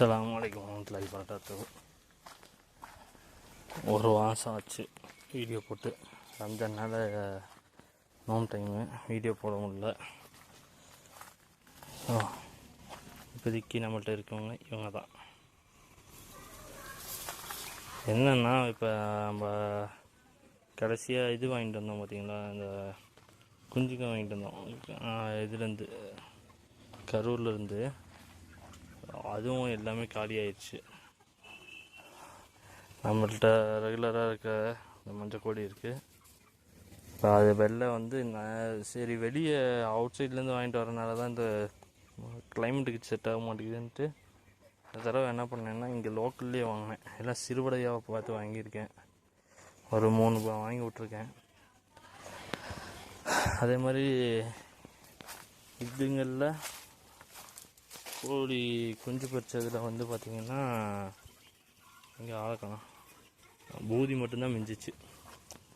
அஸ்ஸலாமு அலைக்கும் வரஹ்மத்துல்லாஹி வபரகாத்துஹு. ஒரு மாதம் ஆச்சு வீடியோ போட்டு. ரம்ஜானால நோம் டைமு வீடியோ போட முடியல. இப்போதைக்கு நம்மள்ட்ட இருக்கவங்க இவங்க தான். என்னென்னா, இப்போ நம்ம கடைசியாக இது வாங்கிட்டு வந்தோம் பார்த்தீங்களா, இந்த குஞ்சுங்க வாங்கிட்டு வந்தோம் இதுலேருந்து, கரூர்லேருந்து. அதுவும் எல்லாமே காலி ஆயிடுச்சு. நம்மள்கிட்ட ரெகுலராக இருக்க இந்த மஞ்சள் கோழி இருக்குது. இப்போ அது வெளில வந்து சரி வெளியே அவுட் சைட்லேருந்து வாங்கிட்டு வரனால தான் இந்த கிளைமேட்டுக்கு செட் ஆக மாட்டேங்குதுன்ட்டு இந்த தடவை என்ன பண்ணேன்னா, இங்கே லோக்கல்லே வாங்கினேன். எல்லாம் சிறுவடையாக பார்த்து வாங்கியிருக்கேன். ஒரு 3 வாங்கி விட்ருக்கேன். அதே மாதிரி இதுங்களில் கோழி குஞ்சு பறிச்சதில் வந்து பார்த்திங்கன்னா, இங்கே ஆளக்கலாம் பூதி மட்டும்தான் மிஞ்சிச்சு.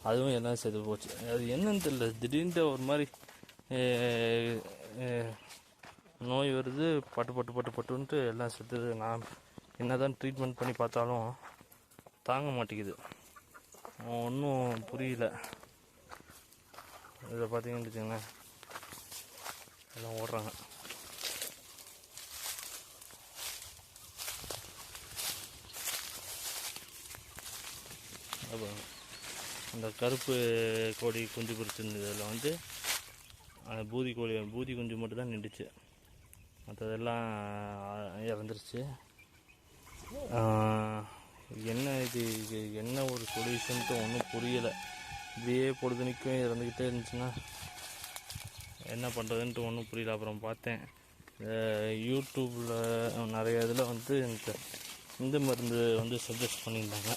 அதுவும் எல்லாம் செத்து போச்சு. அது என்னன்னு தெரியல, திடீர்னு ஒரு மாதிரி நோய் வருது, பட்டுன்ட்டு எல்லாம் செத்துது. நான் என்ன தான் ட்ரீட்மெண்ட் பண்ணி பார்த்தாலும் தாங்க மாட்டேங்குது. ஒன்றும் புரியல. இதை பார்த்தீங்கன்னு வச்சுக்கோங்களேன், எல்லாம் ஓடுறாங்க. அந்த கருப்பு கோழி குஞ்சு பொறிச்சிருந்ததில் வந்து அந்த பூதி குஞ்சு மட்டும் தான் நின்றுச்சு. மற்றதெல்லாம் இறந்துருச்சு. என்ன இது என்ன ஒரு சொல்யூஷன்ட்டு ஒன்றும் புரியலை. இப்படியே பொழுதுனிக்கும் இறந்துக்கிட்டே இருந்துச்சுன்னா என்ன பண்ணுறதுன்ட்டு ஒன்றும் புரியல. அப்புறம் பார்த்தேன், யூடியூப்பில் நிறைய இதில் வந்து இந்த மருந்து வந்து சஜஸ்ட் பண்ணியிருந்தாங்க.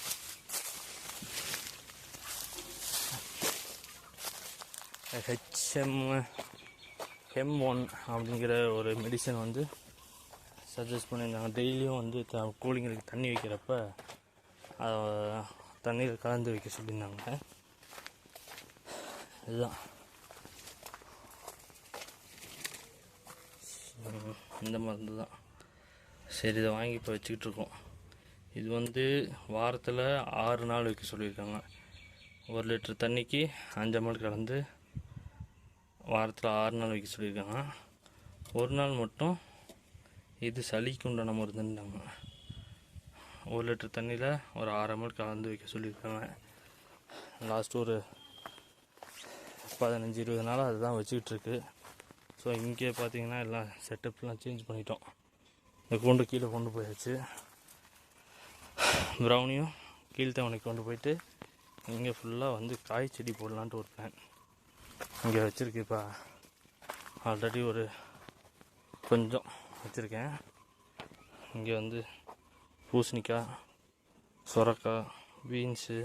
HM1 அப்படிங்கிற ஒரு மெடிசன் வந்து சஜஸ்ட் பண்ணியிருந்தாங்க. டெய்லியும் வந்து கோழிங்களுக்கு தண்ணி வைக்கிறப்ப தண்ணீர் கலந்து வைக்க சொல்லியிருந்தாங்க. இதுதான் இந்த மருந்து தான். சரி, இதை வாங்கி இப்போ வச்சுக்கிட்டு இருக்கோம். இது வந்து வாரத்தில் 6 நாள் வைக்க சொல்லியிருக்காங்க. 1 லிட்டர் தண்ணிக்கு 5 ml கலந்து வாரத்தில் 6 நாள் வைக்க சொல்லியிருக்காங்க. ஒரு நாள் மட்டும் இது சளிக்கு உண்டான மருந்துன்னாங்க. 1 லிட்டர் தண்ணியில் ஒரு 6 ml கலந்து வைக்க சொல்லியிருக்காங்க. லாஸ்ட்டு ஒரு 15-20 நாளாக அதுதான் வச்சுக்கிட்டுருக்கு. ஸோ இங்கே பார்த்தீங்கன்னா எல்லாம் செட்டப்லாம் சேஞ்ச் பண்ணிட்டோம். இந்த கூண்டு கீழே கொண்டு போயாச்சு. ப்ரௌனியும் கீழ்த்தவனை கொண்டு போயிட்டு இங்கே ஃபுல்லாக வந்து காய் செடி போடலான்ட்டு ஒரு பிளான் இங்கே வச்சுருக்கு. இப்போ ஆல்ரெடி ஒரு கொஞ்சம் வச்சுருக்கேன். இங்கே வந்து பூசணிக்காய், சொரக்காய், பீன்ஸு,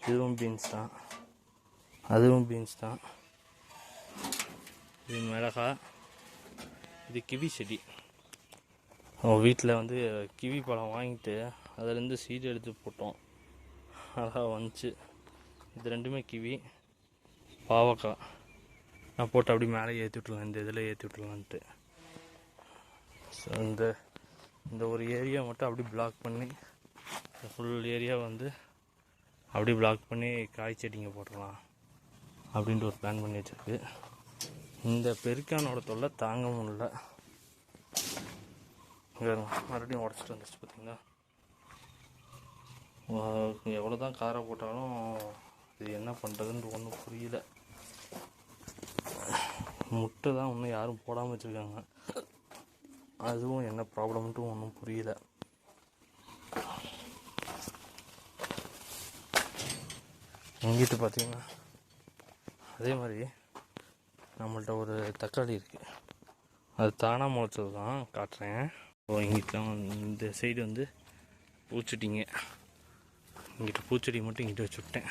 இதுவும் பீன்ஸ் தான், அதுவும் பீன்ஸ் தான். இது மிளகாய், இது கிவி செடி. வீட்டில் வந்து கிவி பழம் வாங்கிட்டு அதிலேருந்து சீடு எடுத்து போட்டோம். அழகாக வந்துச்சு. இது ரெண்டுமே கிவி. பாவக்காய் நான் போட்டு அப்படி மேலே ஏற்றி விட்ருலாம், இந்த இதில் ஏற்றி விட்ருலான்ட்டு. ஸோ இந்த ஒரு ஏரியா மட்டும் அப்படி பிளாக் பண்ணி, ஃபுல் ஏரியா வந்து அப்படி பிளாக் பண்ணி காய் செடிங்க போட்டுடலாம் அப்படின்ட்டு ஒரு பிளான் பண்ணி வச்சுருக்கு. இந்த பெருக்கானோட தொல்லை தாங்க முடியல. மறுபடியும் உடச்சிட்டு வந்துச்சு பார்த்தீங்களா. எவ்வளோ தான் காரை போட்டாலும் இது என்ன பண்ணுறதுன்னு ஒன்றும் புரியல. முட்டை தான் இன்னும் யாரும் போடாமல் வச்சுருக்காங்க. அதுவும் என்ன ப்ராப்ளம்ன்ட்டு ஒன்றும் புரியல. இங்கிட்டு பார்த்தீங்கன்னா அதே மாதிரி நம்மள்ட்ட ஒரு தக்காளி இருக்குது. அது தானாக முளைச்சது தான், காட்டுறேன். இங்கிட்ட இந்த சைடு வந்து பூச்செடிங்க, இங்கிட்ட பூச்செடி மட்டும் இங்கிட்ட வச்சு விட்டேன்.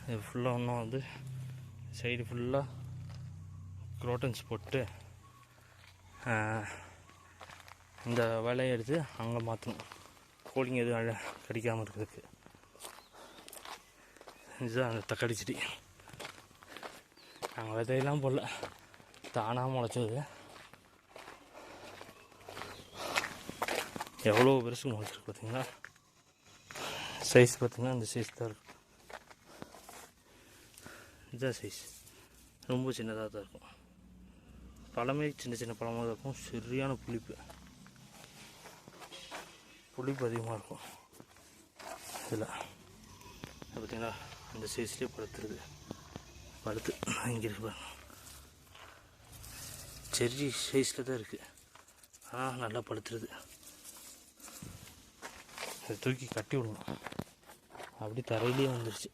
இது ஃபுல்லாக இன்னும் வந்து சைடு ஃபுல்லாக குரோட்டன்ஸ் போட்டு இந்த வேலையை எடுத்து அங்கே மாற்றணும், கோழிங்க எதுவும் கடிக்காமல் இருக்கிறதுக்கு. இதுதான் அந்த தக்காளி செடி. நாங்கள் விதையெல்லாம் போடல, தானாக முளைச்சது. எவ்வளோ பெருசு முளைச்சிருக்கு பார்த்தீங்களா. சைஸ் பார்த்தீங்கன்னா இந்த சைஸ் தான் இருக்கும். இதுதான் சைஸ், ரொம்ப சின்னதாக தான் இருக்கும். பழமே சின்ன சின்ன பழமாக தான் இருக்கும். சரியான புளிப்பு அதிகமாக இருக்கும் இதில். பார்த்தீங்களா இந்த சைஸ்லேயே பழுத்து இங்கே இருக்கு. செர்ரி சைஸில் தான் இருக்குது, ஆனால் நல்லா பழுத்துருது. அதை தூக்கி கட்டி விடணும், அப்படி தரையிலே வந்துருச்சு.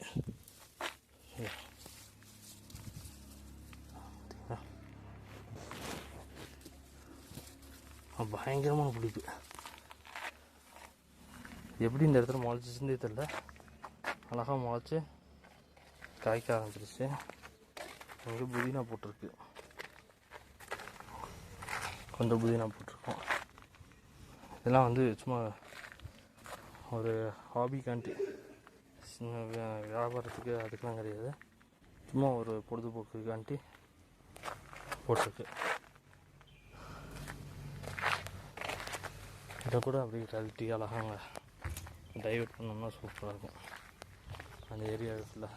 பயங்கரமான புளிப்பு. எப்படி இந்த இடத்துல முளைச்சிச்சுன்னே தெரில, அழகாக முளைச்சி காய்க்க ஆரம்பிச்சிருச்சு. அங்கே புதினா போட்டிருக்கு, கொஞ்சம் புதினா போட்டிருக்கோம். இதெல்லாம் வந்து சும்மா ஒரு ஹாபிக்காண்டி, வியாபாரத்துக்கு அதுக்கெலாம் கிடையாது, சும்மா ஒரு பொழுதுபோக்குக்காண்டி போட்டிருக்கு. இதை கூட அப்படியே கழட்டி அழகாங்க டைவர்ட் பண்ணோம்னா சூப்பராக இருக்கும். அந்த ஏரியாவில் ஃபுல்லாக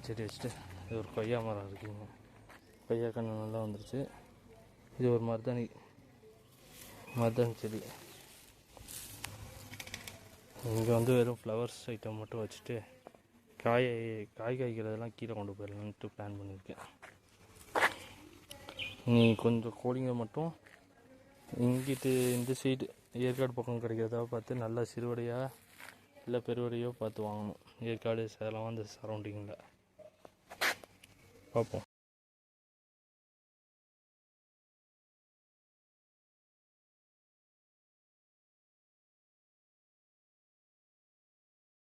செடி வச்சுட்டு, இது ஒரு கொய்யா மரம் இருக்குங்க, கொய்யா கன்று நல்லா வந்துருச்சு. இது ஒரு மருதாணி செடி. இங்கே வந்து வெறும் ஃப்ளவர்ஸ் ஐட்டம் மட்டும் வச்சுட்டு காய் காய்க்கிறதெல்லாம் கீழே கொண்டு போயிடலான்ட்டு பிளான் பண்ணியிருக்கேன். நீ கொஞ்சம் கோழிங்க மட்டும் இங்கிட்டு இந்த சைடு ஏற்காடு பக்கம் கிடைக்கிறதா பார்த்து நல்லா சிறுவடையாக இல்லை பெருவடையோ பார்த்து வாங்கணும். ஏற்காடு சேலம் அந்த சரௌண்டிங்கில் பார்ப்போம்.